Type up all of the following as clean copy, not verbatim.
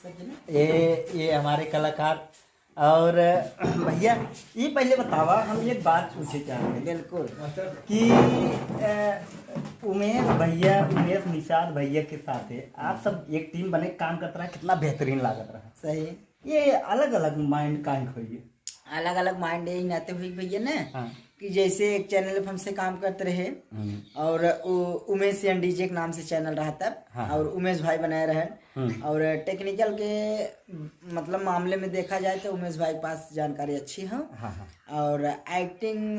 ये हमारे कलाकार। और भैया ये पहले बतावा, हम एक बात पूछे चाहते हैं बिल्कुल कि उमेश निषाद भैया के साथ है आप सब एक टीम बने काम करता रहा, कितना बेहतरीन लागत रहा। सही। ये अलग अलग माइंड काहे खोइए, अलग अलग माइंड यही नाते हुई भैया ने हाँ। कि जैसे एक चैनल पे हमसे काम करते रहे और उमेश डीजे के नाम से चैनल रहा तब, हाँ। और उमेश भाई बनाए रहे। और टेक्निकल के मतलब मामले में देखा जाए तो उमेश भाई के पास जानकारी अच्छी है। हाँ। और एक्टिंग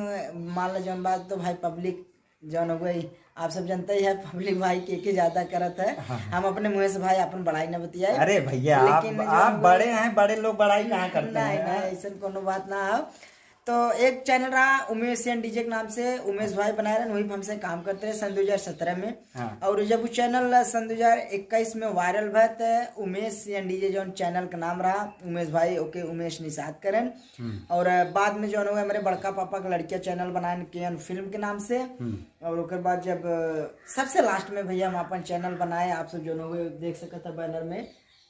मान लो जौन बात तो भाई पब्लिक जौन हो गई, आप सब जानते ही है पब्लिक भाई के ज्यादा करत है। हाँ। हम अपने मुँह से भाई अपन बड़ाई न बतियाए। अरे भैया आप बड़े हैं, बड़े लोग बड़ाई कहाँ करते हैं। नहीं ऐसा कोनो बात ना हो। तो एक चैनल रहा उमेश डीजे के नाम से, उमेश भाई बनाए रहे, वही हमसे काम करते रहे सन 2017 में। हाँ। और जब वो चैनल सन 2021 में वायरल हुआ तो उमेश डीजे जो चैनल का नाम रहा उमेश भाई ओके उमेश निषाद करन। और बाद में जो है हमारे बड़का पापा का लड़किया चैनल बनाए केएन फिल्म के नाम से। और उसके बाद जब सबसे लास्ट में भैया हम अपन चैनल बनाए, आप सब जो देख सकते बैनर में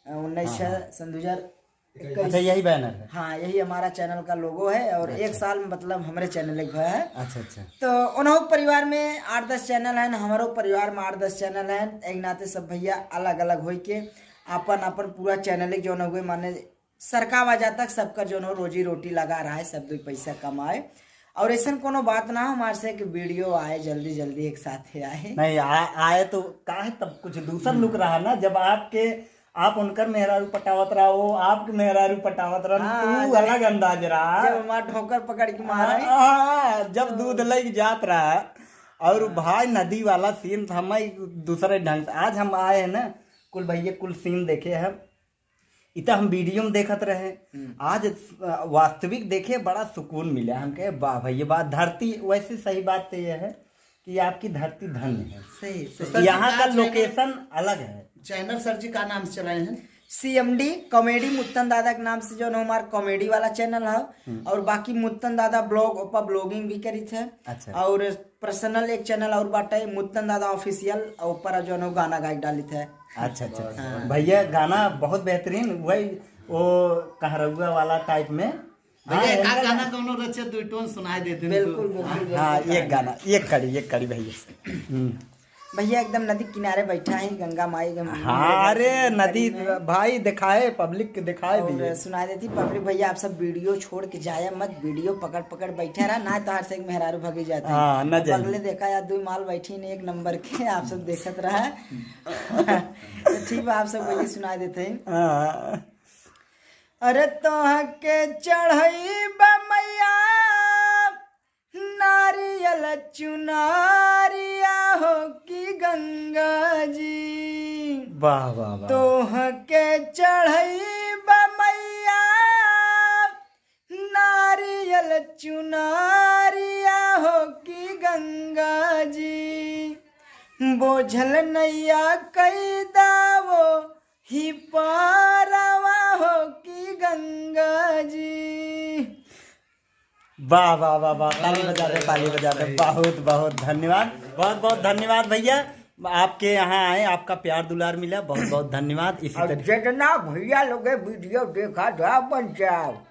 19 सन 2021। अच्छा यही बैनर है। हाँ यही हमारा चैनल का लोगो है। और अच्छा। एक साल में मतलब हमारे चैनल एक है। अच्छा। तो उन्हों परिवार में 8-10 चैनल हैं, हमारो परिवार में 8-10 चैनल हैं। एक नाते सब भैया अलग अलग हो के अपन पूरा चैनल जो हुए माने सरका वजह तक सबका जो रोजी रोटी लगा रहा है, सब दो पैसा कमाए। और ऐसा कोनो बात ना हमारे से कि वीडियो आए जल्दी एक साथ आए नहीं आए तो काहे तब कुछ दूसरा लुक रहा ना, जब आप उनकर मेहरारू पटावत रहा हो, आपके मेहरारू पटावत रहा तू अलग अंदाज रहा। जब हमारा ठोकर पकड़ के मारा जब दूध लग जात रहा। और भाई नदी वाला सीन हमें दूसरे ढंग से आज हम आए हैं ना, कुल भैया कुल सीन देखे हैं, इतना हम वीडियो में देखत रहे, आज वास्तविक देखे बड़ा सुकून मिला। हम कहे वाह भैया बात धरती वैसे सही बात तो यह है कि आपकी धरती धन्य है। सही। यहाँ का लोकेशन अलग है। चैनल सर जी का नाम से चलाए हैं CMD कॉमेडी मुत्तन दादा के नाम से जो हमारा कॉमेडी वाला चैनल है। और बाकी मुत्तन दादा ब्लॉग ऊपर ब्लॉगिंग भी करी थे। अच्छा। और पर्सनल एक चैनल और बाटे मुत्तन दादा ऑफिशियल, ऊपर जो गाना गाई डाली थे। अच्छा। भैया गाना बहुत बेहतरीन, वही वो कहरौआ वाला टाइप में। भैया एक गाना दोनों रचे दो टोन सुनाई देते हैं। बिल्कुल। हाँ एक गाना एक कड़ी भैया। भैया एकदम नदी किनारे बैठा है, गंगा माई। हाँ अरे नदी भाई दिखाए पब्लिक के दिखाए दिए सुनाई देती पब्लिक। भैया आप सब वीडियो छोड़ के जाया मत, वीडियो पकड़ बैठे रहा ना तो हर से एक मेहरारू भगी जाते हैं। अगले देखा या दो माल बैठी ने एक नंबर के, आप सब देखत रहा। तो ठीक है आप सब वही सुनाई देते हैं। अरे तो के चढ़ई मैया नारियल चुनारिया हो की गंगा जी, वाह वाह वाह। तोह के चढ़ई मैया नारियल चुनारिया हो की गंगा जी, बोझल नैया कई दावो ही पारवा हो की गंगा जी। वाह वाह वाह वाह, ताली बजा दे। बहुत धन्यवाद धन्यवाद भैया, आपके यहाँ आए, आपका प्यार दुलार मिला, बहुत धन्यवाद। इसी तरह जितना भैया लोग वीडियो देखा था पंचायत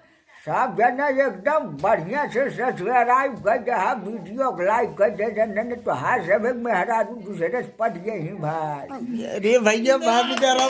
सब जना एकदम बढ़िया से सब्सक्राइब कर दे, वीडियो लाइक कर दे, तो हर सब में हरा दूसरे पट गए ही भाई। अरे भैया भाभी करा